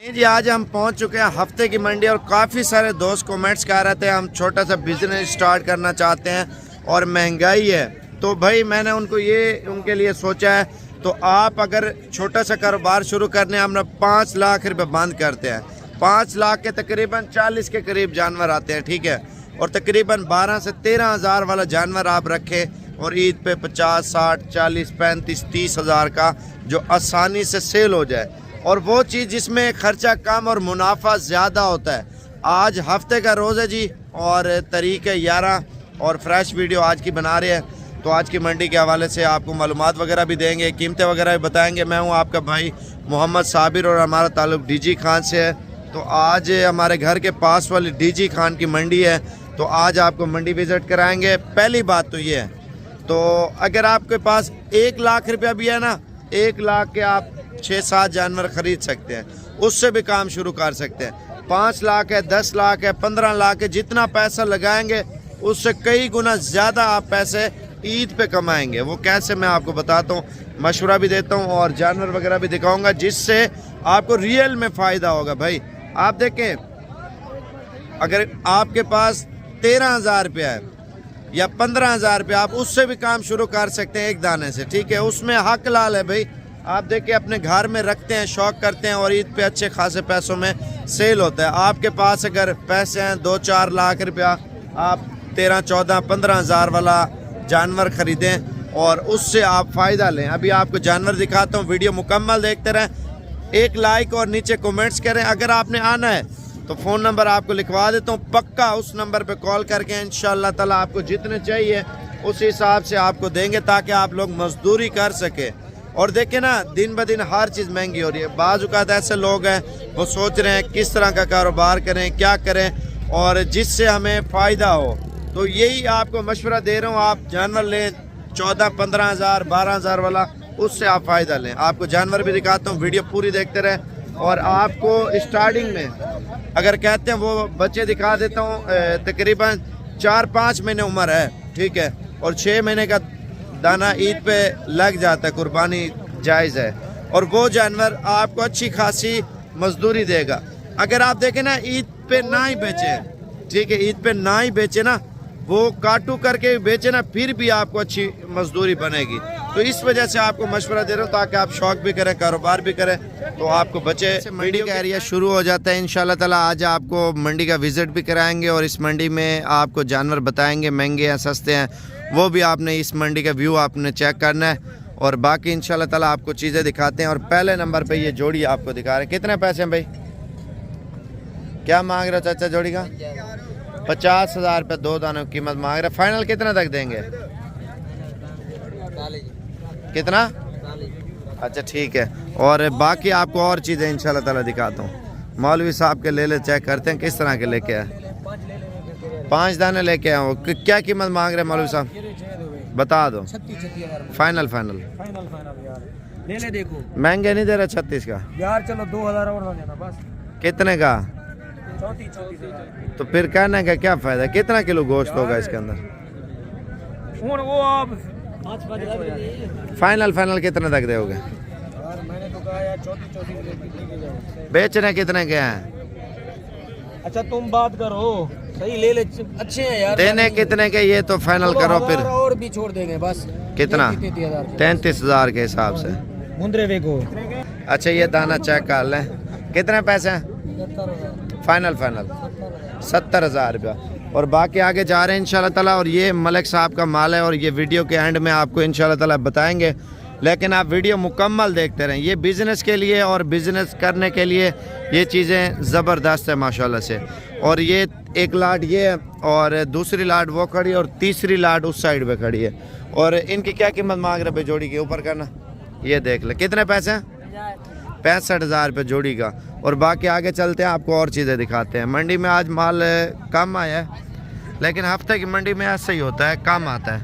जी आज हम पहुंच चुके हैं हफ्ते की मंडी और काफ़ी सारे दोस्त कमेंट्स कर रहे थे हम छोटा सा बिजनेस स्टार्ट करना चाहते हैं और महंगाई है। तो भाई मैंने उनके लिए सोचा है, तो आप अगर छोटा सा कारोबार शुरू करने हम 5 लाख रुपए बंद करते हैं। 5 लाख के तकरीबन 40 के करीब जानवर आते हैं, ठीक है, और तकरीबन 12 से 13 हज़ार वाला जानवर आप रखें और ईद पे 50, 60, 40, 35, 30 हज़ार का जो आसानी से सेल हो जाए, और वो चीज़ जिसमें खर्चा कम और मुनाफा ज़्यादा होता है। आज हफ्ते का रोज़ है जी और तारीख है 11 और फ्रेश वीडियो आज की बना रहे हैं। तो आज की मंडी के हवाले से आपको मालूमात वगैरह भी देंगे, कीमतें वगैरह भी बताएंगे। मैं हूं आपका भाई मोहम्मद साबिर और हमारा ताल्लुक़ डीजी खान से है। तो आज हमारे घर के पास वाली डीजी खान की मंडी है, तो आज आपको मंडी विज़िट कराएँगे। पहली बात तो ये है, तो अगर आपके पास 1 लाख रुपया भी है ना, 1 लाख के आप 6-7 जानवर ख़रीद सकते हैं, उससे भी काम शुरू कर सकते हैं। 5 लाख है, 10 लाख है, 15 लाख है, जितना पैसा लगाएंगे उससे कई गुना ज़्यादा आप पैसे ईद पे कमाएंगे। वो कैसे मैं आपको बताता हूँ, मशवरा भी देता हूँ और जानवर वगैरह भी दिखाऊंगा, जिससे आपको रियल में फ़ायदा होगा। भाई आप देखें, अगर आपके पास 13,000 रुपया है या 15,000 रुपया, आप उससे भी काम शुरू कर सकते हैं एक दाने से, ठीक है। उसमें हक लाल है भाई। आप देखिए अपने घर में रखते हैं, शौक करते हैं और ईद पे अच्छे खासे पैसों में सेल होता है। आपके पास अगर पैसे हैं 2-4 लाख रुपया, आप 13, 14, 15 हज़ार वाला जानवर ख़रीदें और उससे आप फ़ायदा लें। अभी आपको जानवर दिखाता हूँ, वीडियो मुकम्मल देखते रहें, एक लाइक और नीचे कमेंट्स करें। अगर आपने आना है तो फ़ोन नंबर आपको लिखवा देता हूँ, पक्का उस नंबर पे कॉल करके इंशाअल्लाह ताला आपको जितने चाहिए उस हिसाब से आपको देंगे, ताकि आप लोग मजदूरी कर सके। और देखें ना, दिन ब दिन हर चीज़ महंगी हो रही है। बाज़ औक़ात ऐसे लोग हैं वो सोच रहे हैं किस तरह का कारोबार करें, क्या करें और जिससे हमें फ़ायदा हो। तो यही आपको मशवरा दे रहा हूँ, आप जानवर लें 14-15 हज़ार, 12 हज़ार वाला, उससे आप फ़ायदा लें। आपको जानवर भी दिखाता हूँ, वीडियो पूरी देखते रहें। और आपको स्टार्टिंग में अगर कहते हैं वो बच्चे दिखा देता हूँ, तकरीबन 4-5 महीने उम्र है, ठीक है, और 6 महीने का दाना ईद पे लग जाता है, कुर्बानी जायज़ है, और वो जानवर आपको अच्छी खासी मजदूरी देगा। अगर आप देखें ना, ईद पे ना ही बेचे, ठीक है, ईद पे ना ही बेचे ना, वो काटू करके बेचे ना, फिर भी आपको अच्छी मजदूरी बनेगी। तो इस वजह से आपको मशवरा दे रहा हूँ, ताकि आप शौक भी करें, कारोबार भी करें, तो आपको बचे। मंडी का एरिया शुरू हो जाता है इंशाल्लाह ताला। आज आपको मंडी का विज़िट भी कराएंगे और इस मंडी में आपको जानवर बताएंगे, महंगे हैं, सस्ते हैं, वो भी आपने इस मंडी का व्यू आपने चेक करना है। और बाकी इंशाल्लाह ताला आपको चीज़ें दिखाते हैं। और पहले नंबर पे ये जोड़ी आपको दिखा रहे हैं। कितने पैसे हैं भाई, क्या मांग रहे हो चाचा जोड़ी का? 50,000 रुपये 2 दानों की कीमत मांग रहे। फाइनल कितना तक देंगे? कितना? अच्छा ठीक है। और बाकी आपको और चीज़ें इंशाल्लाह ताला दिखाता हूँ। मौलवी साहब के ले चेक करते हैं किस तरह के लेके आए। 5 दाने लेके आए हो, क्या कीमत मांग रहे हैं मौलवी साहब? बता दो। फाइनल यार ले देखो, महंगे नहीं दे रहा 36 का यार, चलो 2,000 और देना बस। कितने का? 34,000। तो फिर कहने का क्या फ़ायदा? कितना किलो गोश्त होगा इसके अंदर? वो आप फाइनल कितने तक दोगे? मैंने तो कहा यार 34 बेचने कितने के हैं? अच्छा तुम बात करो, सही ले अच्छे हैं यार। देने कितने के ये तो फाइनल करो फिर। और भी छोड़ देंगे बस। कितना? 33,000 के हिसाब से। मुंद्रे वेगो। अच्छा ये दाना चेक कर लें, कितने पैसे हैं? फाइनल 70,000 रुपया। और बाकी आगे जा रहे हैं इंशाल्लाह ताला। और ये मलिक साहब का माल है और ये वीडियो के एंड में आपको इंशाल्लाह ताला बताएंगे, लेकिन आप वीडियो मुकम्मल देखते रहें। ये बिज़नेस के लिए और बिज़नेस करने के लिए ये चीज़ें ज़बरदस्त है माशाल्लाह से। और ये एक लाट ये है और दूसरी लाट वो खड़ी है और तीसरी लाट उस साइड पे खड़ी है। और इनकी क्या कीमत मांग रहे भाई जोड़ी के? ऊपर करना, ये देख ले कितने पैसे हैं? 65,000 रुपये जोड़ी का। और बाकी आगे चलते हैं, आपको और चीज़ें दिखाते हैं। मंडी में आज माल कम आया है, लेकिन हफ्ते की मंडी में ऐसा ही होता है, कम आता है,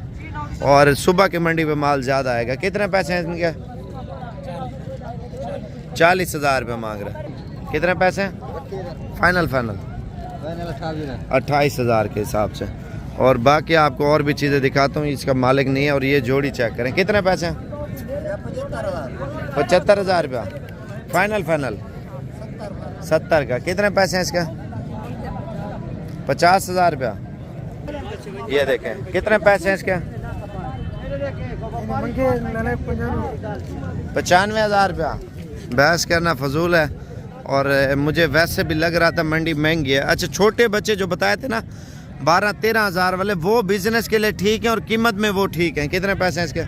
और सुबह की मंडी में माल ज़्यादा आएगा। कितने पैसे हैं इनके? 40,000 रुपये मांग रहे हैं। कितने पैसे हैं? फाइनल 28,000 के हिसाब से। और बाकी आपको और भी चीज़ें दिखाता हूँ, इसका मालिक नहीं है। और ये जोड़ी चेक करें, कितने पैसे हैं? 75,000 रुपया फाइनल 70 का। कितने पैसे हैं इसका? 50,000 रुपया। ये देखें कितने पैसे हैं इसके? 95,000 रुपया। बहस करना फजूल है और मुझे वैसे भी लग रहा था मंडी महंगी है। अच्छा, छोटे बच्चे जो बताए थे ना 12-13 हज़ार वाले, वो बिज़नेस के लिए ठीक है और कीमत में वो ठीक है। कितने पैसे हैं इसके?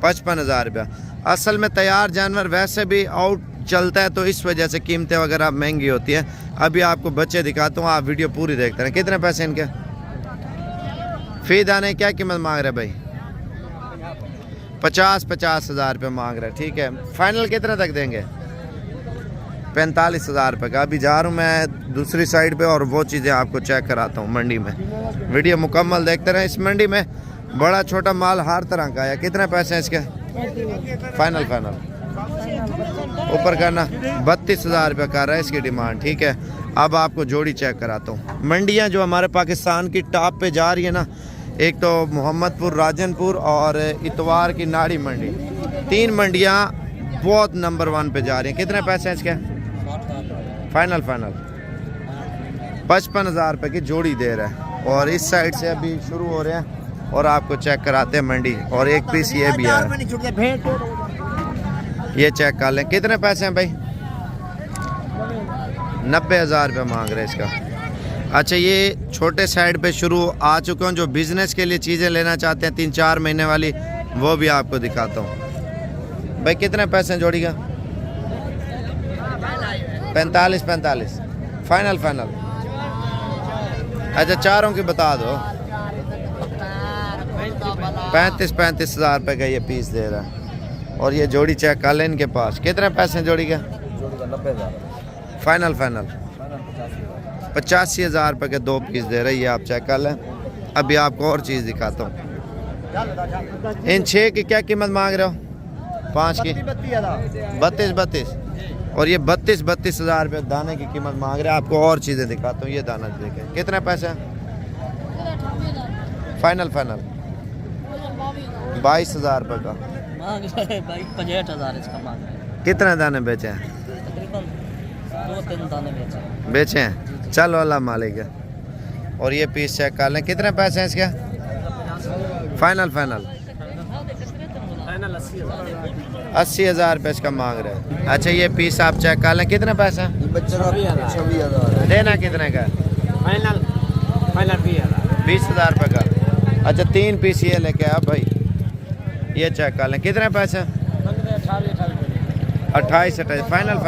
55,000 रुपया। असल में तैयार जानवर वैसे भी आउट चलता है तो इस वजह से कीमतें वगैरह महंगी होती हैं। अभी आपको बच्चे दिखाता हूँ, आप वीडियो पूरी देखते हैं। कितने पैसे इनके? फी दाने क्या कीमत मांग रहे भाई? 50,000 रुपये मांग रहे हैं। ठीक है, फाइनल कितने तक देंगे? 45,000 रुपये का। अभी जा रहा हूँ मैं दूसरी साइड पे और वो चीज़ें आपको चेक कराता हूँ मंडी में। वीडियो मुकम्मल देखते रहें। इस मंडी में बड़ा छोटा माल हर तरह का है। कितने पैसे हैं इसके? फाइनल ऊपर करना 32,000 रुपये कर रहा है इसकी डिमांड। ठीक है, अब आपको जोड़ी चेक कराता हूँ। मंडियाँ जो हमारे पाकिस्तान की टॉप पे जा रही है ना, एक तो मोहम्मदपुर, राजनपुर और इतवार की नाड़ी मंडी, 3 मंडियाँ बहुत नंबर 1 पे जा रही हैं। कितने पैसे हैं इसके? फाइनल 55,000 रुपये की जोड़ी दे रहा है। और इस साइड से अभी शुरू हो रहे हैं और आपको चेक कराते हैं मंडी। और एक पीस ये भी है, ये चेक कर लें। कितने पैसे हैं भाई? 90,000 रुपये मांग रहे हैं इसका। अच्छा, ये छोटे साइड पे शुरू आ चुके हैं। जो बिज़नेस के लिए चीज़ें लेना चाहते हैं 3-4 महीने वाली, वो भी आपको दिखाता हूँ। भाई कितने पैसे हैं जोड़ी का? 45 फाइनल। अच्छा, चारों की बता दो। 35,000 रुपये का ये पीस दे रहा है। और ये जोड़ी चेक कर लें इनके पास। कितने पैसे हैं जोड़ी का? 90,000 फाइनल 85,000 रुपये के 2 पीस दे रही है। आप चेक कर लें। अभी आपको और चीज़ दिखाता हूँ। इन 6 की क्या कीमत मांग रहे हो? 5 की 32 और ये 32,000 रुपये दाने की कीमत मांग रहे हैं। आपको और चीज़ें दिखाता हूँ। ये दाना देखें कितने पैसे हैं? फाइनल 22,000 रुपये का। 65,000 इसका मांग रहे हैं। कितने दाने बेचे हैं? तकरीबन 2-3 दाने बेचे हैं। चलो अल्लाह मालिक है। और ये पीस चेक कर लें। कितने पैसे हैं इसके? फाइनल 80,000 रुपये इसका मांग रहे हैं। अच्छा, ये पीस आप चेक कर लें। कितने पैसे हैं? 26,000 देना कितने का? फाइनल 20,000 रुपये का। अच्छा, 3 पीस ये लेके आप भाई, ये चेक कर लें। कितने पैसे? 28 फाइनल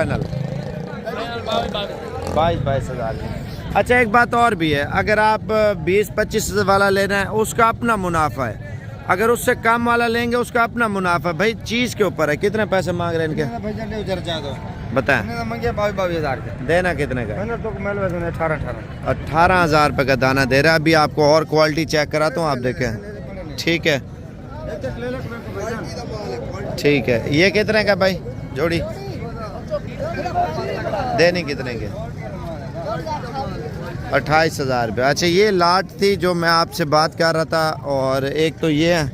22,000 की। अच्छा, एक बात और भी है, अगर आप 20-25 वाला लेना है उसका अपना मुनाफा है, अगर उससे कम वाला लेंगे उसका अपना मुनाफा। भाई चीज़ के ऊपर है। कितने पैसे मांग रहे हैं इनके? बताएं। 22,000 देना कितने का? 18,000 18,000 रुपये का दाना दे रहा है। अभी आपको और क्वालिटी चेक कराता हूँ, आप देखें। ठीक है, ठीक है। ये कितने का भाई जोड़ी? देनी कितने के? 28,000 रुपये। अच्छा, ये लाट थी जो मैं आपसे बात कर रहा था। और एक तो ये है।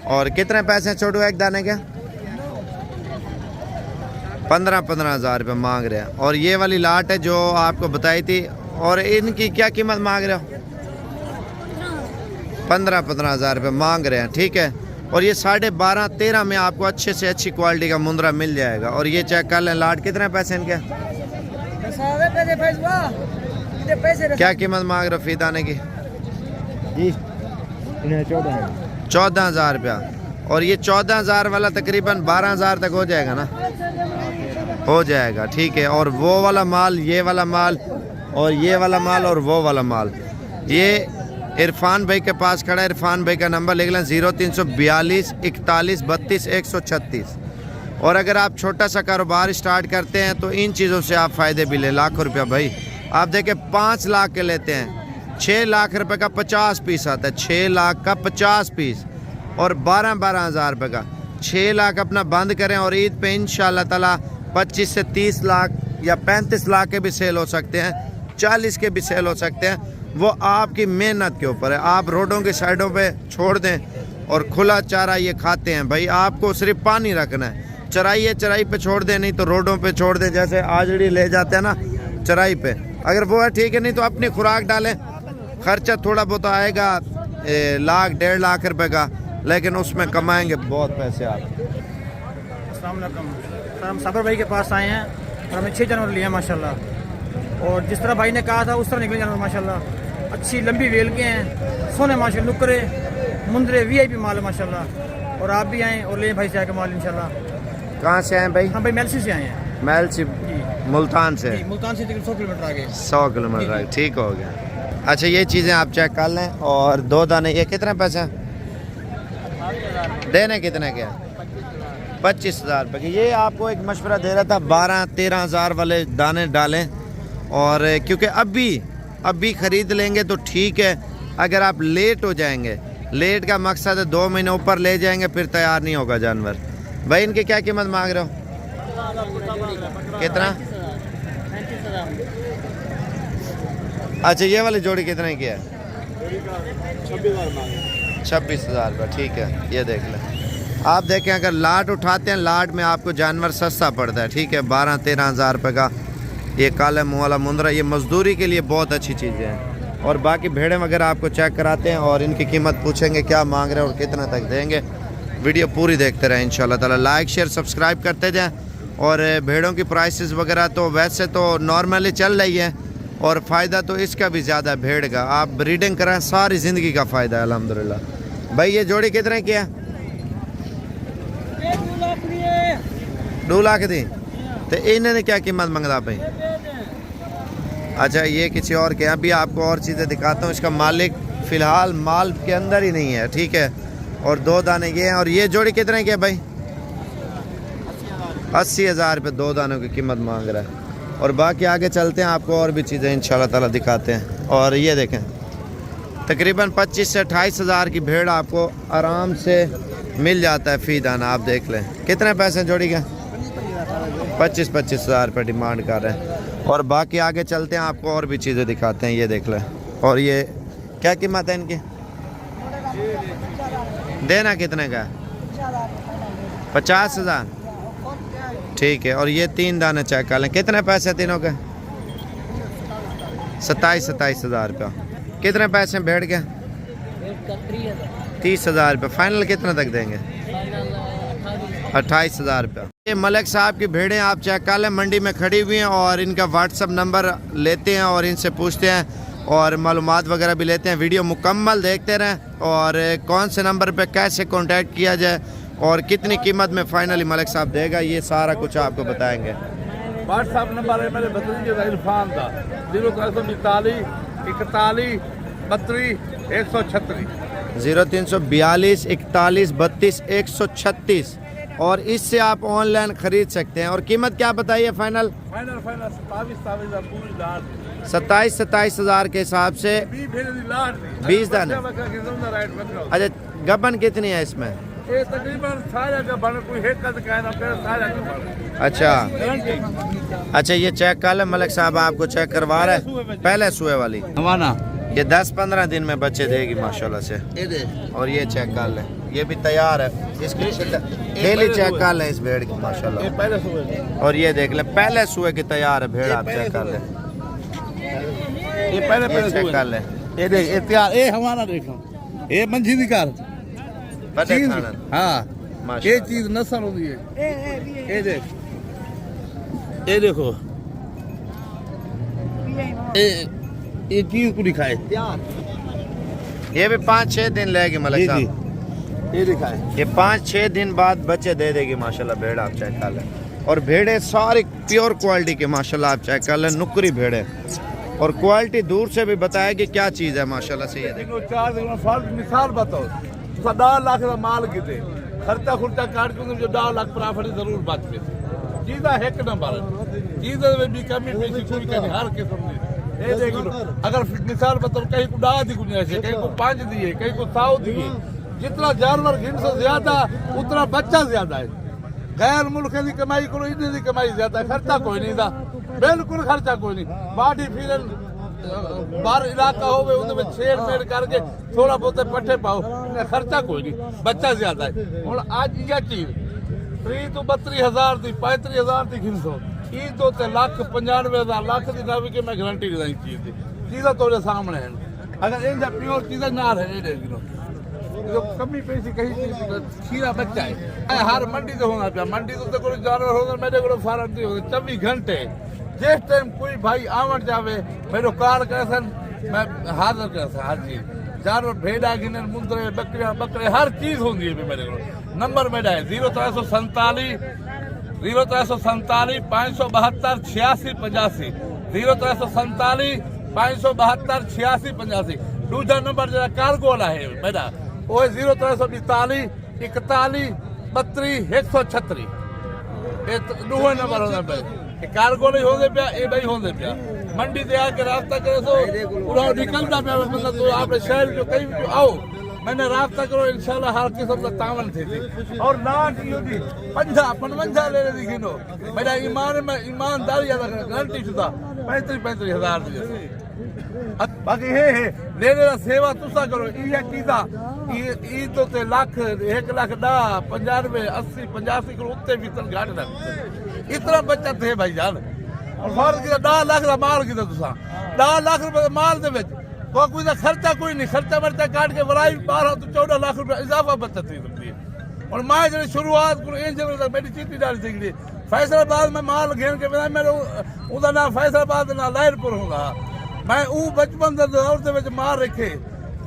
और कितने पैसे हैं छोटू एक दाने के? 15,000 रुपये मांग रहे हैं। और ये वाली लाट है जो आपको बताई थी। और इनकी क्या कीमत मांग रहे हो? 15,000 रुपये मांग रहे हैं। ठीक है, और ये 12.5-13 में आपको अच्छे से अच्छी क्वालिटी का मुंद्रा मिल जाएगा। और ये चेक कर लें लाट। कितने पैसे इनके? क्या कीमत मांग रहे हो फी दाने की? 14,000 रुपया। और ये 14,000 वाला तकरीबन 12,000 तक हो जाएगा ना? हो जाएगा। ठीक है, और वो वाला माल, ये वाला माल और ये वाला माल और वो वाला माल, ये इरफान भाई के पास खड़ा है। इरफान भाई का नंबर लिख लें 0342 41 32 136। और अगर आप छोटा सा कारोबार स्टार्ट करते हैं तो इन चीज़ों से आप फ़ायदे भी ले। लाखों रुपया भाई आप देखें 5 लाख के लेते हैं, 6 लाख रुपए का 50 पीस आता है। 6 लाख का 50 पीस और 12,000 रुपये का 6 लाख अपना बंद करें। और ईद पे इंशाल्लाह ताला 25 से 30 लाख या 35 लाख के भी सेल हो सकते हैं, 40 के भी सेल हो सकते हैं। वो आपकी मेहनत के ऊपर है। आप रोडों के साइडों पे छोड़ दें और खुला चारा ये खाते हैं भाई, आपको सिर्फ पानी रखना है। चराई है, चराई पे छोड़ दे, नहीं तो रोडों पे छोड़ दे, जैसे आजड़ी ले जाते हैं ना चराई पे, अगर वो है ठीक है, नहीं तो अपनी खुराक डालें। खर्चा थोड़ा बहुत आएगा, 1,00,000-1.5 लाख रुपए का, लेकिन उसमें कमाएंगे बहुत पैसे आप। अस्सलाम वालेकुम सर, हम साबर भाई के पास आए हैं और हमें 6 जानवर लिए हैं माशाल्लाह, और जिस तरह भाई ने कहा था उस तरह निकले जानवर माशाल्लाह। अच्छी लंबी वेल के हैं, सोने माशा, नुकरे मुंदरे VIP माल है माशाल्लाह। और आप भी आएँ और लें भाई से आके माल इंशाल्लाह। कहाँ से आए भाई? हम भाई मेलसी से आए हैं। मेलसी, मुल्तान से? मुल्तान से तकरीबन 100 किलोमीटर आगे। 100 किलोमीटर आगे, ठीक हो गया। अच्छा ये चीज़ें आप चेक कर लें। और 2 दाने ये कितने पैसे देने, कितने के? 25,000 रुपये की। ये आपको एक मशवरा दे रहा था 12-13 हज़ार वाले दाने डालें, और क्योंकि अभी ख़रीद लेंगे तो ठीक है, अगर आप लेट हो जाएंगे, लेट का मकसद है 2 महीने ऊपर ले जाएंगे फिर तैयार नहीं होगा जानवर। भाई इनकी क्या कीमत मांग रहे हो? कितना? 35,000। अच्छा ये वाली जोड़ी कितने की है? 26,000 रुपये, ठीक है। ये देख लें आप, देखें अगर लाट उठाते हैं, लाट में आपको जानवर सस्ता पड़ता है, ठीक है, 12-13 हज़ार रुपये का। ये काला मुँह वाला मुंदरा, ये मजदूरी के लिए बहुत अच्छी चीज़ें हैं। और बाकी भेड़ें वगैरह आपको चेक कराते हैं और इनकी कीमत पूछेंगे क्या मांग रहे हैं और कितना तक देंगे। वीडियो पूरी देखते रहें इंशाल्लाह ताला। लाइक शेयर सब्सक्राइब करते जाएँ। और भेड़ों की प्राइसेस वगैरह तो वैसे तो नॉर्मली चल रही है, और फ़ायदा तो इसका भी ज़्यादा है भेड़ का। आप ब्रीडिंग कराएं, सारी ज़िंदगी का फ़ायदा है अल्हम्दुलिल्लाह। भाई ये जोड़ी कितने की है? 2 लाख दी। तो इन्होंने क्या कीमत मंगला भाई? अच्छा ये किसी और के, अभी आपको और चीज़ें दिखाता हूँ। इसका मालिक फ़िलहाल माल के अंदर ही नहीं है, ठीक है। और 2 दाने ये हैं। और ये जोड़ी कितने की है भाई? 80,000 रुपये 2 दानों की कीमत मांग रहा है। और बाकी आगे चलते हैं, आपको और भी चीज़ें इंशाल्लाह ताला दिखाते हैं। और ये देखें तकरीबन 25 से 28 हज़ार की भेड़ आपको आराम से मिल जाता है फ़ी दाना। आप देख लें कितने पैसे जोड़ी के? 25-25 हज़ार रुपये डिमांड कर रहे हैं। और बाकी आगे चलते हैं, आपको और भी चीज़ें दिखाते हैं। ये देख लें। और ये क्या कीमत है इनकी? देना कितने का है? 50,000, ठीक है। और ये 3 दाने चेक कर लें, कितने पैसे तीनों के? 27-27 हज़ार रुपया। कितने पैसे भेड़ के? 30 हज़ार रुपये। फाइनल कितने तक देंगे? 28 हज़ार रुपया। ये मलिक साहब की भेड़ें आप चेक कर लें, मंडी में खड़ी हुई हैं। और इनका व्हाट्सअप नंबर लेते हैं और इनसे पूछते हैं और मालूमात वगैरह भी लेते हैं। वीडियो मुकम्मल देखते रहें। और कौन से नंबर पे कैसे कांटेक्ट किया जाए और कितनी कीमत में फाइनली मलिक साहब देगा, ये सारा कुछ आपको बताएंगे। व्हाट्सअप नंबर है मेरे भतीजे का इरफान का, 0342 41 32 136। 0342 41 32 136। और इससे आप ऑनलाइन ख़रीद सकते हैं। और कीमत क्या बताइए फाइनल? फाइनल 27,000 पूरी लाट, 27-27 हज़ार के हिसाब से 20 दाने। अच्छा गबन कितनी है इसमें? ये तकरीबन सारे का बन कोई है का कहना फिर सारे का बन। अच्छा ये चेक कर ले, मलिक साहब आपको चेक करवा रहा है। पहले सुए वाली हमारा ये 10-15 दिन में बच्चे देगी माशाल्लाह से। और ये चेक कर ले, ये भी तैयार है। इसकी डेली चेक कर ले इस भेड़ की माशाल्लाह। और ये देख ले पहले सुए की तैयार है भेड़, आप चेक कर ले। ये पहले चेक कर ले, ये देख ये तैयार, ये हमारा देखो, ये मंझी निकाल। हाँ ये चीज नस्ल होती है। ये देख, ये देखो, ये चीज को दिखाए। ये भी 5-6 दिन लगेगी मलिक साहब। ये दिखाए, ये 5-6 दिन बाद बच्चे दे देगी माशाल्लाह भेड़, आप चेक कर लें। और भेड़े सारी प्योर क्वालिटी के माशाल्लाह, आप चेक कर लें, नुकरी भेड़े। और क्वालिटी दूर से भी बताएगी क्या चीज़ है माशाल्लाह से। ये देखो 4 दिन फर्क मिसाल बताओ, 10 लाख का माल किते खर्चा खुर्चा काट के जो 10 लाख प्रॉफिट जरूर बात पे चीज़ा है एक नंबर चीज़ में भी कमी पेशी कोई कहीं हर किस्म की। ये देख लो, अगर मिसाल बताओ कहीं को 10 दी गुंजाइश है, कहीं को 5 दिए, कहीं को 100 दिए। जितना जानवर गिन से ज्यादा उतना बच्चा ज्यादा है। गैर मुल्क की कमाई करो, इन्हें की कमाई ज्यादा, खर्चा कोई नहीं था, बिल्कुल खर्चा कोई नहीं। बाडी फिर बाहर इलाका हो उनमें छेड़ मेड़ करके थोड़ा बहुत पट्टे पाओ, खर्चा कोई नहीं, बच्चा ज्यादा है। और आज यह चीज त्री तो 32,000 थी 35,000 थी घिन सो ई तो ते लाख 95,000 लाख दी नवी के मैं गारंटी दी चीज दी चीज़ा तोड़े सामने हैं अगर इन प्योर चीज़ें ना रहे जो कमी पैसी कहीं चीज खीरा बच्चा है हर मंडी तो होना पिया मंडी तो कोई जानवर होगा मेरे को फार्म थी 24 घंटे जिस टाइम कोई भाई आवट जावे मेरे कार कर मैं हाजिर कर हर चीज जानवर भेड़ा गिने मुंदरे बकरियां बकरे हर चीज होंगी है मेरे को नंबर मेरा है 0347 572 86 85 0347 572 86 85 दूसरा नंबर जरा कार्गो वाला है मेरा वो 0342 41 32 136 ये दूसरा नंबर होना पे कार्गो नहीं होने पे ये भाई होने पे मंडी से आके रास्ता करे तो पूरा निकलता पे मतलब तो आप शहर जो कहीं भी आओ मैंने रास्ता करो इंशाल्लाह हर किस्म का तावन थी और लाट यो दी 55 ले दी गिनो मेरा ईमान में ईमानदारी गारंटी शुदा 35,000 दी बाकी है लेने का सेवा तुसा करो ये कीदा ई तो ते लाख 1 लाख 10 95 80 85 करो उत्ते भी तन घाट ना इतना बचत है भाई जान और फर्क की 10 लाख का माल कीदा तुसा 10 लाख रुपए माल दे विच कोई का खर्चा कोई नहीं खर्चा वर्चा काट के वराई 12 तो 14 लाख रुपए इजाफा बचत थी सकती है और मैं जो शुरुआत को इन जगह तक मेरी चीटी डाली थी फैसलाबाद में माल घेर के बिना मेरे उदा ना फैसलाबाद ना लाहौरपुर होगा मैं वो बचपन के दौर से मार रखे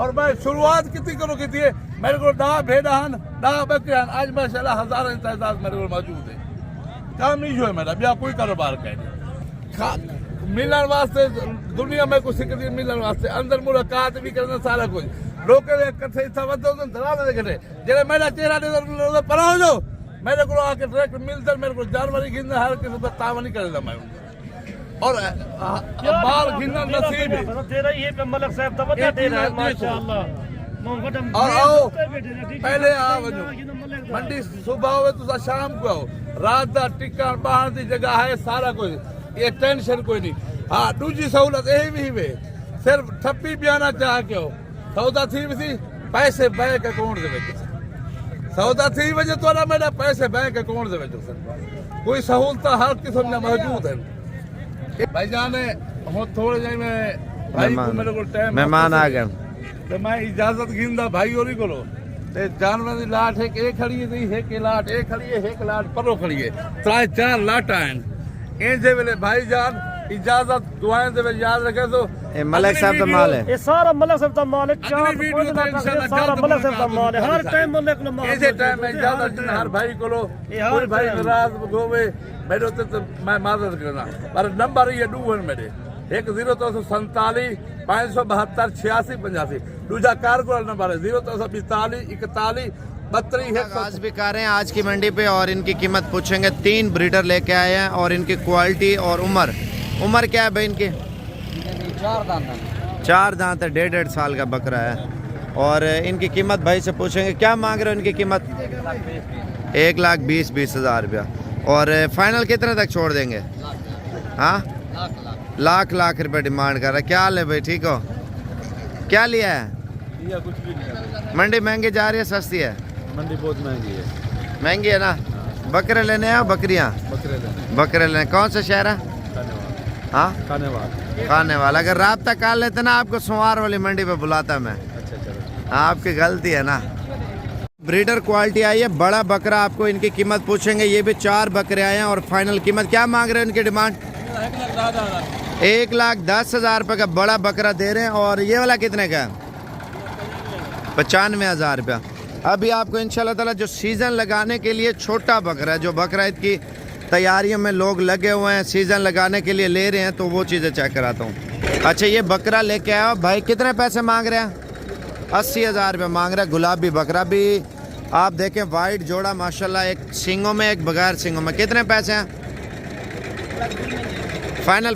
और मैं शुरुआत कितनी करो की थी मेरे को डा भेड़ा हन डा बकरियां आज माशाल्लाह हजारों तादाद मेरे को मौजूद है काम ही जो है मेरा बिया कोई कारोबार का मिलन वास्ते दुनिया में कुछ सिक्के मिलन वास्ते अंदर मुलाकात भी करना सारा कुछ लोग कथे था वधो तो धरा दे कटे जेरे मेरा चेहरा दे पर हो जो मेरे को आके डायरेक्ट मिलता मेरे को जानवर गिनना हर किसी का तावन नहीं करेगा मैं और माल गिनना नसीब है तेरा ये पे मलक साहब तो बता दे रहा है माशाल्लाह और आओ पहले आओ मंडी सुबह हो तो शाम को आओ रात का टिक्का बाहर की जगह है सारा कुछ ये टेंशन कोई नहीं हाँ दूसरी सहूलत यही भी वे सिर्फ ठप्पी बयाना चाह के हो सौदा थी भी पैसे बैंक अकाउंट दे सौदा थी वजह तो ना मेरा पैसे बैंक अकाउंट दे कोई सहूलत हर किस्म में मौजूद है भाई जाने हो थोड़े जाए में भाई को मेरे को टाइम मेहमान आ गए तो मैं इजाजत गिंदा भाई और ही को ते जानवर की लाट है एक खड़ी है एक लाट एक खड़ी है एक लाट परो खड़ी है 3-4 लाटा हैं इंजे वेले भाईजान इजाजत दुआएं दे याद रखे तो ये मलक साहब का माल है ये सारा मलक साहब का माल है चार सारा मलक साहब का माल है हर टाइम मलक ने माल ऐसे टाइम में इजाजत हर भाई को लो कोई भाई नाराज होवे मेरे तो मैं मदद करना पर नंबर ये दूवन मेरे 0347 572 86 85 दूसरा कारगो नंबर है 0342 41 32 आज भी कार हैं आज की मंडी पे और इनकी कीमत पूछेंगे 3 ब्रीडर लेके आए हैं और इनकी क्वालिटी और उम्र क्या है भाई इनकी 4 दांत है 1.5 साल का बकरा है और इनकी कीमत भाई से पूछेंगे क्या मांग रहे हो इनकी कीमत 1,20,000 रुपया और फाइनल कितने तक छोड़ देंगे हाँ लाख रुपए डिमांड कर रहा है क्या हाल है भाई ठीक हो क्या लिया है कुछ भी नहीं मंडी महंगी जा रही है सस्ती है मंडी बहुत महंगी है महंगी है ना बकरे लेने हैं बकरियां बकरे लेने कौन सा शहर है हाँ खाने वाला अगर राब्ता कर लेते ना आपको सोमवार वाली मंडी पे बुलाता मैं हाँ आपकी गलती है ना ब्रीडर क्वालिटी आई है बड़ा बकरा आपको इनकी कीमत पूछेंगे ये भी 4 बकरे आए हैं और फाइनल कीमत क्या मांग रहे हैं इनकी डिमांड 1,10,000 रुपये का बड़ा बकरा दे रहे हैं और ये वाला कितने का है 95,000 रुपया अभी आपको इंशाल्लाह ताला जो सीज़न लगाने के लिए छोटा बकरा है जो बकरा ईद की तैयारियों में लोग लगे हुए हैं सीज़न लगाने के लिए ले रहे हैं तो वो चीज़ें चेक कराता हूँ अच्छा ये बकरा लेके आया भाई कितने पैसे मांग रहे हैं 80,000 रुपये मांग रहा है गुलाबी बकरा भी आप देखें वाइट जोड़ा माशाल्लाह एक सींगों में एक बगैर सींगों में कितने पैसे हैं फाइनल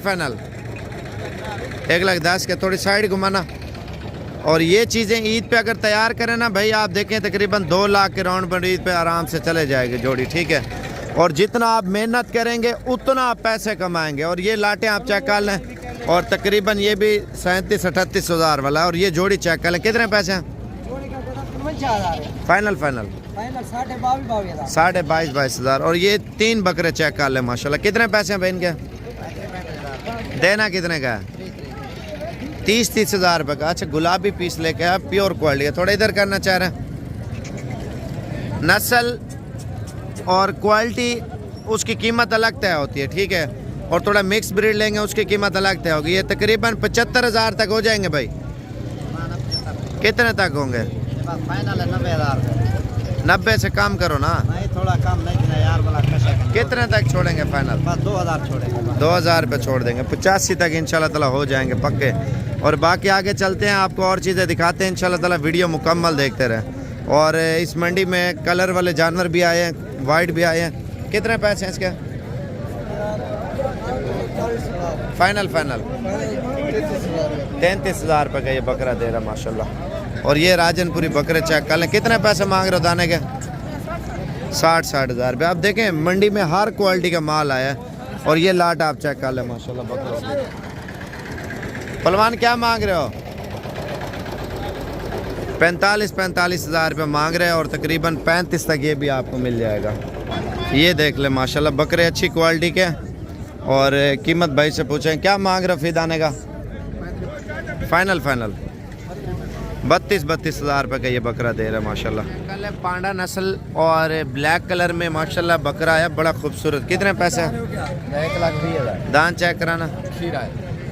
1,10,000 के थोड़ी साइड घुमाना और ये चीज़ें ईद पे अगर तैयार करें ना भाई आप देखें तकरीबन 2 लाख के राउंड पर ईद पे आराम से चले जाएगी जोड़ी ठीक है और जितना आप मेहनत करेंगे उतना आप पैसे कमाएंगे और ये लाटें आप चेक कर लें और तकरीबन ये भी 37-38 हज़ार वाला है और ये जोड़ी चेक कर लें कितने पैसे हैं फाइनल फाइनल 22,500 और ये 3 बकरे चेक कर ले माशाल्लाह। कितने पैसे हैं भाई इनके? देना कितने का है? 30 हज़ार रुपये का। अच्छा गुलाबी पीस लेके आया, प्योर क्वालिटी है। थोड़ा इधर करना चाह रहे हैं। नस्ल और क्वालिटी उसकी कीमत अलग तय होती है, ठीक है। और थोड़ा मिक्स ब्रीड लेंगे उसकी कीमत अलग तय होगी। ये तकरीबन 75,000 तक हो जाएंगे भाई। कितने तक होंगे? फाइनल है 90,000। 90 से कम करो ना। नहीं थोड़ा कम नहीं यार वाला कैसे? कितने तक छोड़ेंगे फाइनल? बस 2,000 छोड़ेंगे। 2,000 रुपये छोड़ देंगे। 85 तक इंशाल्लाह ताला हो जाएंगे पक्के। और बाकी आगे चलते हैं, आपको और चीज़ें दिखाते हैं इंशाल्लाह ताला। वीडियो मुकम्मल देखते रहें। और इस मंडी में कलर वाले जानवर भी आए हैं, वाइट भी आए हैं। कितने पैसे हैं इसके? फाइनल 33,000 रुपये का ये बकरा दे रहा माशाल्लाह। और ये राजनपुरी बकरे चेक कर लें। कितने पैसे मांग रहे हो दाने के? 60 हज़ार रुपये। आप देखें मंडी में हर क्वालिटी का माल आया है। और ये लाट आप चेक कर लें माशाल्लाह बकरा। पलवान क्या मांग रहे हो? 45 हज़ार रुपये मांग रहे हैं और तकरीबन 35 तक ये भी आपको मिल जाएगा। ये देख ले माशाल्लाह बकरे अच्छी क्वालिटी के। और कीमत भाई से पूछें क्या मांग रहे हो फी दाने का? फाइनल 32 हज़ार रुपये का ये बकरा दे रहा है माशाल्लाह। कल पांडा नस्ल और ब्लैक कलर में माशाल्लाह बकरा है, बड़ा खूबसूरत। कितने पैसे? 1,20,000। दान चेक कराना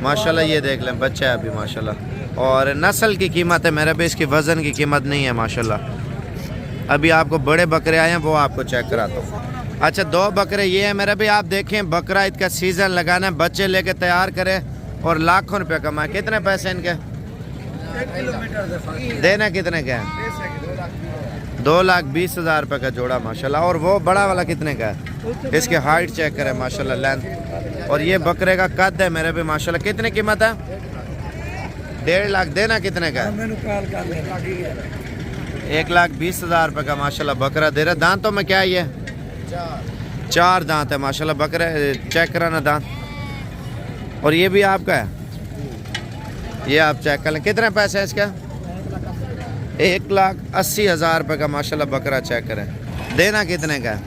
माशाल्लाह। ये देख लें बच्चा है अभी माशाल्लाह। और नस्ल की कीमत है मेरे पे, इसकी वज़न की कीमत नहीं है माशाल्लाह। अभी आपको बड़े बकरे आए हैं वो आपको चेक कराता हूँ। अच्छा 2 बकरे ये है मेरे भी। आप देखें बकरा ईद का सीज़न लगाना है, बच्चे लेके तैयार करें और लाखों रुपये कमाए। कितने पैसे इनके? देना कितने के हैं? 2,20,000 रुपये का जोड़ा माशाल्लाह। और वो बड़ा वाला कितने का है? इसकी हाइट चेक करें माशाल्लाह, लेंथ। और ये बकरे का कद है मेरे भी माशाल्लाह। कितने कीमत है? 1.5 लाख। देना कितने का है? 1,20,000 रुपये का माशाल्लाह बकरा दे रहा। दांतों में क्या है ये? 4 दांत है माशाल्लाह। बकरे चेक कराना दांत। और ये भी आपका है, ये आप चेक कर लें। कितने पैसे है इसका? 1,80,000 रुपये का माशाल्लाह बकरा चेक करें। देना कितने का है?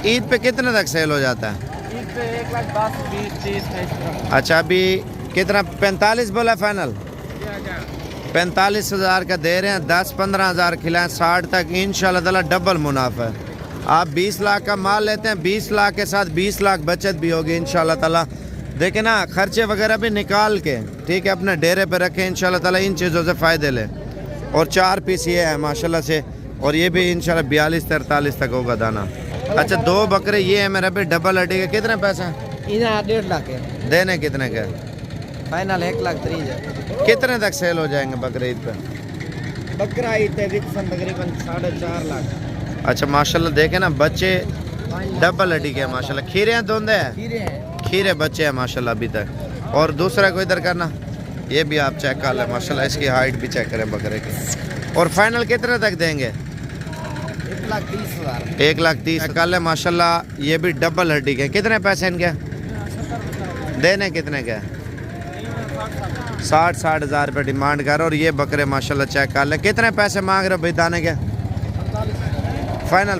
ईद पे कितने तक सेल हो जाता है? ईद पे 1,20,000 अच्छा अभी कितना? 45 बोला फाइनल? 45,000 का दे रहे हैं। 10-15 हज़ार खिलाएं, 60 तक इंशाल्लाह ताला डबल मुनाफा है। आप 20 लाख का माल लेते हैं, 20 लाख के साथ 20 लाख बचत भी होगी इंशाल्लाह ताला। देखें ना खर्चे वगैरह भी निकाल के, ठीक है, अपने डेरे पे रखें इंशाल्लाह ताला। इन चीज़ों से फ़ायदे लें। और 4 पीस ये है माशाल्लाह से। और ये भी इंशाल्लाह 42-43 तक होगा दाना। अच्छा 2 बकरे ये है मेरे पे डबल हड्डी के। कितने पैसे हैं? 1,50,000 है। देने कितने के? फाइनल 1,30,000। कितने तक सेल हो जाएंगे बकरे ईद पे? बकरा ईद तकरीबन 4.5 लाख। अच्छा माशाल्लाह देखें ना बच्चे डबल हड्डी के माशाल्लाह। खीरे हैं धुंधे हैं? खीरे हैं। खीरे बच्चे हैं माशाल्लाह अभी तक। और दूसरा को इधर करना, ये भी आप चेक कर लें माशाल्लाह। इसकी हाइट भी चेक करें बकरे की। और फाइनल कितने तक देंगे? 1,30,000। 1,30,000 कर लें माशाल्लाह। ये भी डबल हड्डी के। कितने पैसे इनके? देने कितने के? 60 हज़ार रुपये डिमांड कर। और ये बकरे माशाल्लाह चेक कर लें। कितने पैसे मांग रहे हो भाई दाने के? फाइनल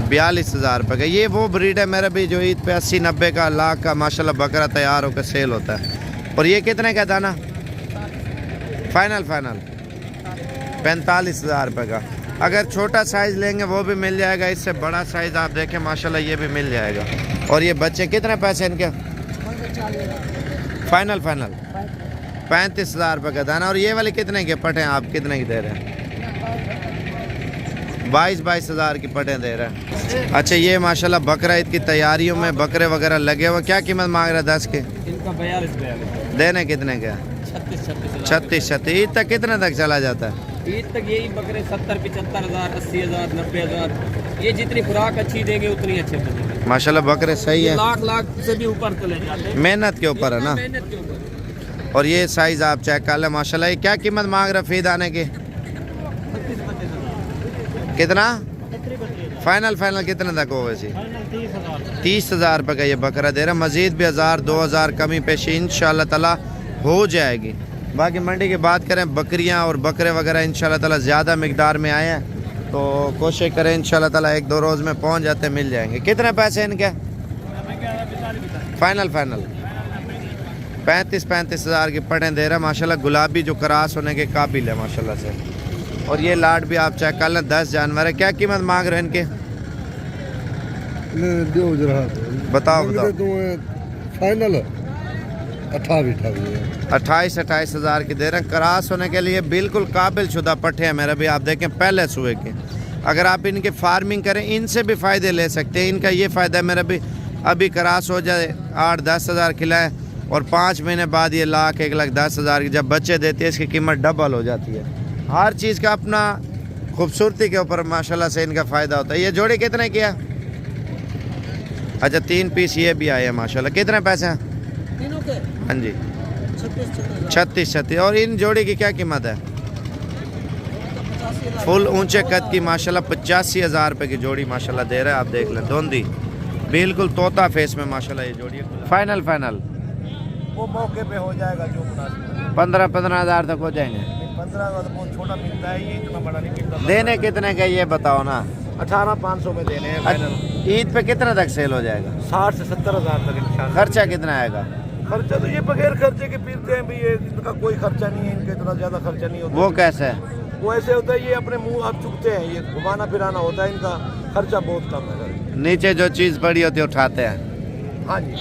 42,000 रुपये का। ये वो ब्रीड है मेरा भी जो ईद पे 80-90 का लाख का माशाल्लाह बकरा तैयार होकर सेल होता है। और ये कितने का दाना? फाइनल 45,000 रुपये का। अगर छोटा साइज़ लेंगे वो भी मिल जाएगा, इससे बड़ा साइज़ आप देखें माशाल्लाह ये भी मिल जाएगा। और ये बच्चे कितने पैसे इनके? फाइनल 35,000 रुपये का दाना। और ये वाले कितने के पटे हैं आप? कितने की दे रहे हैं? 22 हज़ार की पटें दे रहे हैं। अच्छा ये माशाल्लाह बकरा ईद की तैयारियों में बकरे वगैरह लगे हुए। क्या कीमत मांग रहा है 10 के? इनका 42 देने कितने के? 36 ईद तक कितने तक चला जाता है? ईद तक यही बकरे 70-75 हज़ार, 80 हज़ार, 90 हज़ार। ये जितनी खुराक अच्छी देंगे उतनी अच्छे बनेंगे माशाल्लाह। बकरे सही है, लाख से भी ऊपर चले जाते हैं। मेहनत के ऊपर है ना। मेहनत के ऊपर। और ये साइज़ आप चेक कर लें माशाल्लाह। ये क्या कीमत मांग रहा है फी दाने की? कितना? फाइनल कितने तक हो? वैसे 30,000 रुपये का ये बकरा दे रहा है। मज़ीद भी 1,000-2,000 कमी पेशी इंशाल्लाह ताला हो जाएगी। बाकी मंडी की बात करें, बकरियां और बकरे वगैरह इंशाल्लाह ताला ज़्यादा मिकदार में आए हैं, तो कोशिश करें इंशाल्लाह ताला 1-2 रोज़ में पहुंच जाते मिल जाएंगे। कितने पैसे इनके फाइनल? 35 हज़ार की पटें दे रहे हैं माशाल्लाह। गुलाबी जो क्रास होने के काबिल है माशाल्लाह से। और ये लाट भी आप चेक कर लें, 10 जानवर है। क्या कीमत मांग रहे हैं इनके? बताओ फाइनल 28 हज़ार की दे रहे हैं। क्रास होने के लिए बिल्कुल काबिल शुदा पट्टे हैं मेरे भी, आप देखें पहले सुबह के। अगर आप इनके फार्मिंग करें इनसे भी फ़ायदे ले सकते हैं। इनका ये फ़ायदा है मेरा भी, अभी क्रास हो जाए 8-10 हज़ार खिलाएँ और 5 महीने बाद ये 1,10,000 की जब बच्चे देते हैं इसकी कीमत डबल हो जाती है। हर चीज़ का अपना खूबसूरती के ऊपर माशाल्लाह से इनका फ़ायदा होता है। ये जोड़ी कितने किया? अच्छा 3 पीस ये भी आए हैं माशाल्लाह। कितने पैसे हैं तीनों के? हाँ जी 36। और इन जोड़ी की क्या कीमत है? फुल ऊंचे कद की माशाल्लाह 85 हज़ार रुपये की जोड़ी माशाल्लाह दे रहे हैं। आप देख लें, दोंदी बिल्कुल तोता फेस में माशाल्लाह ये जोड़ी है। फाइनल वो मौके पे हो जाएगा जो 15 हज़ार तक हो जाएंगे। 15 का तो बहुत छोटा मिलता है, ये इतना बड़ा नहीं मिलता। देने कितने का ये बताओ ना? 18,500 में देने हैं फाइनल। ईद पे कितने तक सेल हो जाएगा? 60 से 70 हज़ार तक इंशाल्लाह। खर्चा कितना आएगा? खर्चा तो ये बगैर खर्चे के पीते हैं भाई, ये इनका कोई खर्चा नहीं है, इनका इतना ज़्यादा खर्चा नहीं होता। वो कैसे है? वो ऐसे होता है, ये अपने मुंह आप चुकते हैं, ये घुमाना फिराना होता है, इनका खर्चा बहुत कम है। नीचे जो चीज़ पड़ी होती है उठाते हैं। हाँ जी।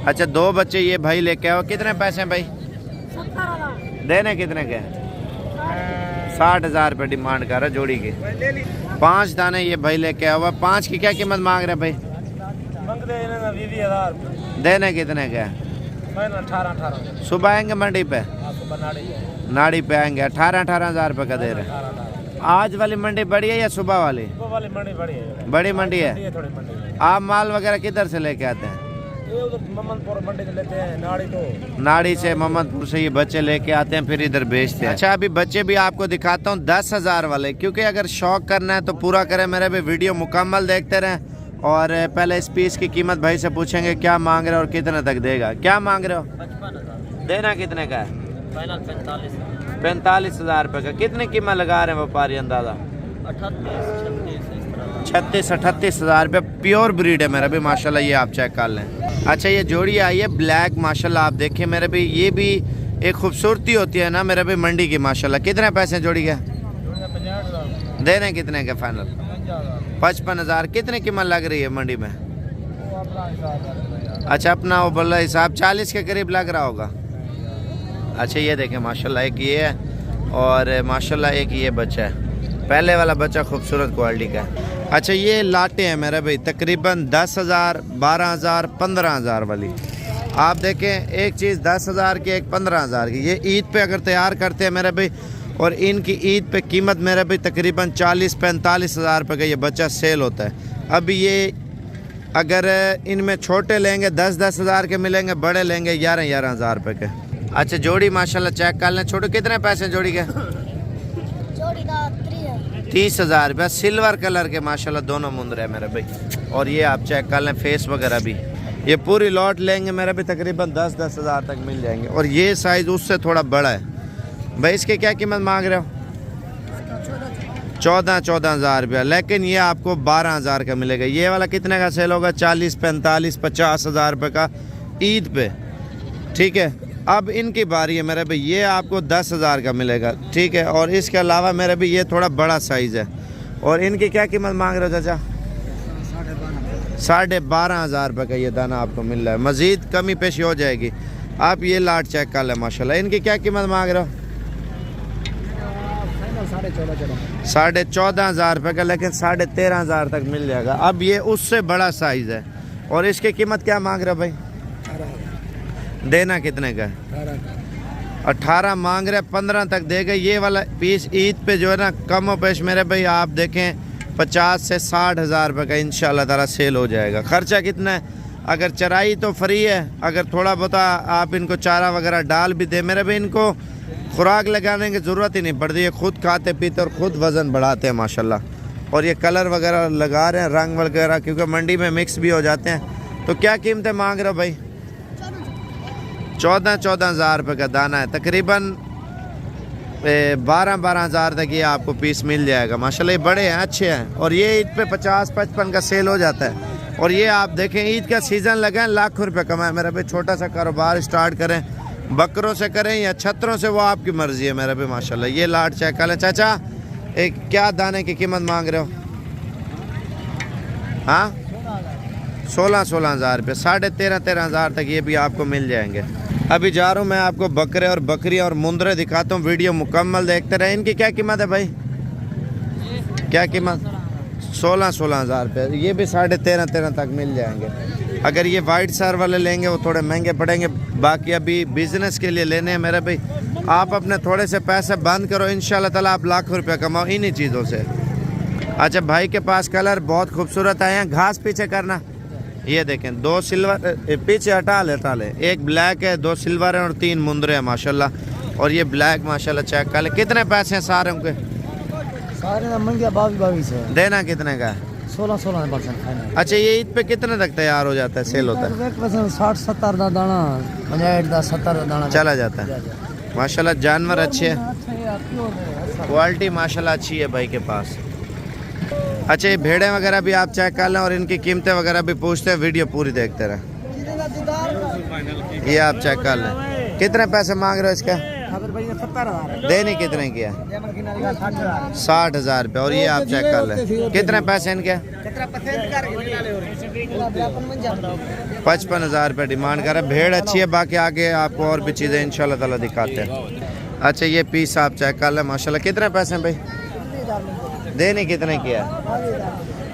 अच्छा 2 बच्चे ये भाई लेके आओ। कितने पैसे हैं भाई? 70,000। देने कितने के? 60 हज़ार रुपये डिमांड कर रहा है जोड़ी की। 5 दाने ये भाई लेके आया हुआ। 5 की क्या कीमत मांग रहे हैं भाई? मंगते हैं 20,000। देने कितने के? 18। सुबह आएंगे मंडी पे? नाड़ी पे आएंगे। 18 हज़ार रुपये का दे रहे हैं। आज वाली मंडी बड़ी है या सुबह वाली? मंडी बड़ी है। बड़ी मंडी है। थोड़ी मंडी। आप माल वगैरह किधर से लेके आते हैं? ये उधर मोहम्मदपुर मंडी से लेते हैं, नाड़ी से मोहम्मदपुर से ये बच्चे लेके आते हैं फिर इधर बेचते हैं। अच्छा अभी बच्चे भी आपको दिखाता हूँ 10 हज़ार वाले, क्योंकि अगर शौक करना है तो पूरा करें मेरे भी, वीडियो मुकम्मल देखते रहें। और पहले इस पीस की कीमत भाई से पूछेंगे क्या मांग रहे हो और कितने तक देगा। क्या मांग रहे हो? 55,000। देना कितने का है? फाइनल 45 हज़ार रुपये का। कितनी कीमत लगा रहे हैं व्यापारी अंदाज़ा? 36-38 हज़ार रुपये। प्योर ब्रीड है मेरा भी माशाल्लाह, ये आप चेक कर लें। अच्छा ये जोड़ी आई है ब्लैक माशाल्लाह, आप देखिए मेरे भी, ये भी एक खूबसूरती होती है ना मेरे भी मंडी की माशाल्लाह। कितने पैसे जोड़ी के? देने कितने के फाइनल? 55 हज़ार। कितनी कीमत लग रही है मंडी में? अच्छा अपना वो बोल रहा हिसाब 40 के करीब लग रहा होगा। अच्छा ये देखें माशाल्लाह, एक ये है और माशाल्लाह एक ये बच्चा है। पहले वाला बच्चा खूबसूरत क्वालिटी का है। अच्छा ये लाटे हैं मेरे भाई तकरीबन 10 हज़ार, 12 हज़ार, 15 हज़ार वाली। आप देखें एक चीज़ 10 हज़ार की, एक 15 हज़ार की। ये ईद पे अगर तैयार करते हैं मेरे भाई, और इनकी ईद पे कीमत मेरे भाई तकरीबन 40-45 हज़ार रुपये का ये बच्चा सेल होता है। अभी ये अगर इनमें छोटे लेंगे 10-10 हज़ार के मिलेंगे, बड़े लेंगे 11-11 हज़ार रुपये के। अच्छा जोड़ी माशाल्लाह चेक कर लें। छोटे कितने पैसे जोड़ी के? जोड़ी का 30 हज़ार रुपया। सिल्वर कलर के माशाल्लाह दोनों मुंदरे हैं मेरे भाई। और ये आप चेक कर लें फेस वगैरह भी। ये पूरी लॉट लेंगे मेरे भी तकरीबन 10-10 हज़ार तक मिल जाएंगे। और ये साइज़ उससे थोड़ा बड़ा है भाई। इसके क्या कीमत मांग रहे हो? 14 हज़ार रुपया। लेकिन ये आपको 12 हज़ार का मिलेगा। ये वाला कितने का सेल होगा? 40-45-50 हज़ार रुपये का ईद पे। ठीक है, अब इनकी बारी है मेरे भाई। ये आपको 10 हज़ार का मिलेगा। ठीक है, और इसके अलावा मेरे भी ये थोड़ा बड़ा साइज़ है। और इनकी क्या कीमत मांग रहे हो चाचा? 12.5 हज़ार रुपये का ये दाना आपको मिल रहा है। मज़ीद कमी पेशी हो जाएगी। आप ये लाट चेक कर लें माशाल्लाह। इनकी क्या कीमत मांग रहे हो? 14.5 हज़ार रुपये का, लेकिन 13.5 हज़ार तक मिल जाएगा। अब ये उससे बड़ा साइज़ है। और इसकी कीमत क्या मांग रहे हो भाई? देना कितने का? 18 मांग रहे, 15 तक देगा। ये वाला पीस ईद पे जो है ना कम पेश मेरे भाई आप देखें 50 से 60 हज़ार रुपये का इंशाल्लाह ताला सेल हो जाएगा। खर्चा कितना है? अगर चराई तो फ्री है, अगर थोड़ा बहुत आप इनको चारा वगैरह डाल भी दे मेरे भाई, इनको खुराक लगाने की ज़रूरत ही नहीं पड़ती। ये खुद खाते पीते और ख़ुद वज़न बढ़ाते हैं माशाल्लाह। और ये कलर वगैरह लगा रहे हैं, रंग वगैरह, क्योंकि मंडी में मिक्स भी हो जाते हैं। तो क्या कीमतें मांग रहे हो भाई? 14-14 हज़ार रुपये का दाना है, तकरीबन 12-12 हज़ार तक ये आपको पीस मिल जाएगा। माशाल्लाह ये बड़े हैं, अच्छे हैं। और ये ईद पे 50-55 का सेल हो जाता है। और ये आप देखें ईद का सीज़न लगा है, लाखों रुपये कमाए। मेरा भाई छोटा सा कारोबार स्टार्ट करें, बकरों से करें या छतरों से, वो आपकी मर्ज़ी है मेरा भाई। माशाल्लाह ये लाट चेक कर लें। चाचा एक क्या दाने की कीमत मांग रहे हो? हाँ 16-16 हज़ार रुपये, 13.5 हज़ार तक ये भी आपको मिल जाएंगे। अभी जा रहा हूँ मैं आपको बकरे और बकरियाँ और मुंदरे दिखाता हूँ, वीडियो मुकम्मल देखते रहे। इनकी क्या कीमत है भाई? क्या कीमत? 16-16 हज़ार रुपये। ये भी 13.5 तक मिल जाएंगे। अगर ये वाइट सर वाले लेंगे वो थोड़े महंगे पड़ेंगे, बाकी अभी बिज़नेस के लिए लेने हैं मेरे भाई। आप अपने थोड़े से पैसे बंद करो, इंशाल्लाह ताला आप लाखों रुपये कमाओ इन्हीं चीज़ों से। अच्छा भाई के पास कलर बहुत खूबसूरत आए हैं। घास पीछे करना, ये देखें 2 सिल्वर, पीछे हटा ले, एक ब्लैक है, 2 सिल्वर है और 3 मुंदरे हैं माशाल्लाह। और ये ब्लैक माशाल्लाह चेक कर ले। कितने पैसे हैं सारे उनके? सारे महंगे 22 है। देना कितने का है? 16% अच्छा ये ईद पे कितने तक तैयार हो जाता है, सेल होता है? 60-70 का दाना, 70 का दाना चला जाता है। माशाल्लाह जानवर अच्छे हैं, क्वालिटी माशाल्लाह अच्छी है भाई के पास। अच्छा ये भेड़ें वगैरह भी आप चेक कर लें और इनकी कीमतें वगैरह भी पूछते हैं, वीडियो पूरी देखते रहें। ये आप चेक कर लें। कितने पैसे मांग रहे हो इसका? देनी कितने की है? 60 हज़ार रुपये। और ये आप चेक कर लें, कितने पैसे इनके? 55 हज़ार रुपये डिमांड कर रहे हैं। भेड़ अच्छी है, बाकी आगे आपको और भी चीज़ें इंशाल्लाह ताला दिखाते हैं। अच्छा ये पीस आप चेक कर लें माशाल्लाह। कितने पैसे हैं भाई? देने कितने की है?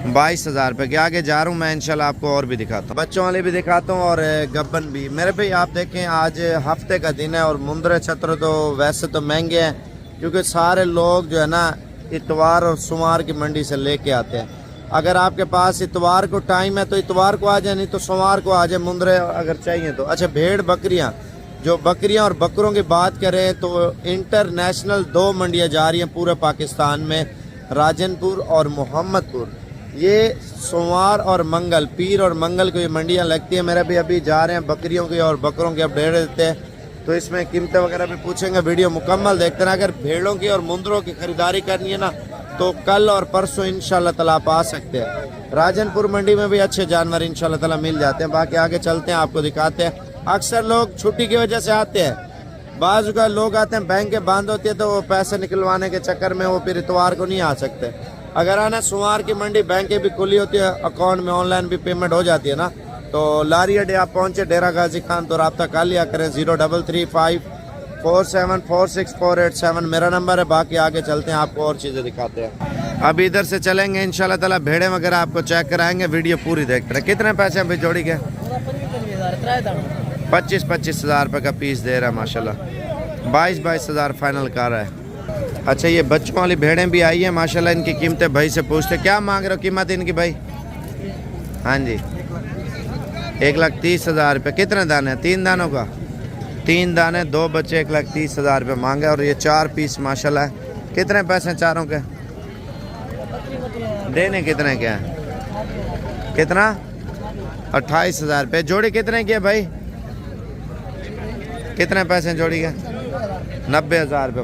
22 हज़ार रुपये के। आगे जा रहा हूँ मैं, इंशाल्लाह आपको और भी दिखाता हूँ, बच्चों वाले भी दिखाता हूँ और गब्बन भी। मेरे भाई आप देखें आज हफ्ते का दिन है और मुंदरे छत्र तो वैसे तो महंगे हैं, क्योंकि सारे लोग जो है ना इतवार और सोमवार की मंडी से लेके आते हैं। अगर आपके पास इतवार को टाइम है तो इतवार को आ जाए, नहीं तो सोमवार को आ जाए मुंदरे अगर चाहिए तो। अच्छा भेड़ बकरियाँ, जो बकरियाँ और बकरों की बात करें तो इंटरनेशनल 2 मंडियाँ जा रही हैं पूरे पाकिस्तान में, राजनपुर और मोहम्मदपुर। ये सोमवार और मंगल, पीर और मंगल को ये मंडियाँ लगती है। मेरे भी अभी जा रहे हैं बकरियों की और बकरों की अपडेट देते हैं, तो इसमें कीमतें वगैरह भी पूछेंगे, वीडियो मुकम्मल देखते हैं। अगर भेड़ों की और मुंदरों की खरीदारी करनी है ना तो कल और परसों इंशाल्लाह ताला आप आ सकते हैं। राजनपुर मंडी में भी अच्छे जानवर इंशाल्लाह ताला मिल जाते हैं। बाकी आगे चलते हैं, आपको दिखाते हैं। अक्सर लोग छुट्टी की वजह से आते हैं, बाज़ का लोग आते हैं बैंक के बंद होती है तो वो पैसे निकलवाने के चक्कर में वो फिर इतवार को नहीं आ सकते। अगर आना सोमवार की मंडी, बैंकें भी खुली होती है, अकाउंट में ऑनलाइन भी पेमेंट हो जाती है ना, तो लारी अड्डे आप पहुँचे डेरा गाजी खान तो रब्ता कर लिया करें। 0335474648 मेरा नंबर है। बाकी आगे चलते हैं, आपको और चीज़ें दिखाते हैं। अब इधर से चलेंगे इंशाल्लाह ताला, भेड़े वगैरह आपको चेक कराएंगे, वीडियो पूरी देखते रहे। कितने पैसे हैं भाई जोड़ी के? 25-25 हज़ार रुपये का पीस दे रहा है माशाल्लाह। 22-22 हज़ार फाइनल कर रहा है। अच्छा ये बच्चों वाली भेड़ें भी आई हैं माशाल्लाह। इनकी कीमतें भाई से पूछते, क्या मांग रहे हो कीमत इनकी भाई? हाँ जी 1,30,000 रुपये। कितने दाने? 3 दानों का? 3 दाने, 2 बच्चे, 1,30,000 रुपये मांगे। और ये 4 पीस माशाल्लाह है। कितने पैसे हैं चारों के? देने कितने के हैं? कितना? 28 हज़ार रुपये। जोड़ी कितने की है भाई? कितने पैसे जोड़ी के? 90 हज़ार रुपये।